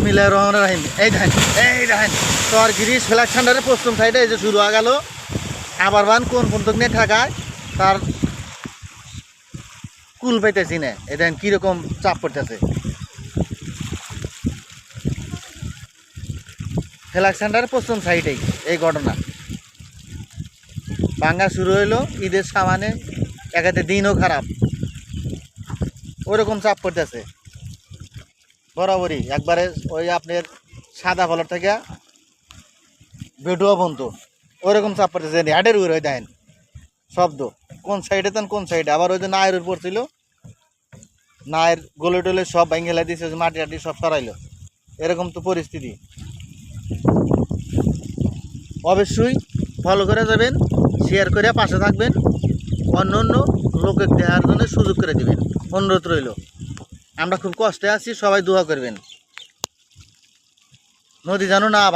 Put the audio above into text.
বিসমিল্লাহির রহমানির রহিম। এই দেখেন তোর গিরিশ ফ্ল্যাগ ঠান্ডারের পশ্চিম সাইডে এই যে শুরু হয়ে গেল। আবার বান কোন পর্যন্ত নিয়ে ঠেকায় তার কুল পাইতেছি না। এই দেখেন কীরকম চাপ পড়তেছে। ফ্ল্যাগ ঠান্ডারের পশ্চিম সাইডেই এই ঘটনা। ভাঙ্গা শুরু হইলো ঈদের সামানে, একাতে দিনও খারাপ, ওইরকম চাপ পড়তেছে বরাবরই। একবারে ওই আপনার সাদা ফলার থেকে বেটুয়া বন্ধ ওইরকম চাপ পড়তেছে। হাটের উপরে ওই দেখেন শব্দ কোন সাইডে তেন কোন সাইডে। আবার ওই যে নায়ের উপর পড়ছিল, নায়ের গোলে টোলে সব ভেঙে হেলা দিয়েছে, মাটি টাটি সব সরাইলো। এরকম তো পরিস্থিতি। অবশ্যই ফলো করে যাবেন, শেয়ার করে পাশে থাকবেন, অন্য অন্য লোকে দেখার জন্য সুযোগ করে দিবেন, অনুরোধ রইল। আমরা খুব কষ্টে আছি, সবাই দোয়া করবেন নদী যেন না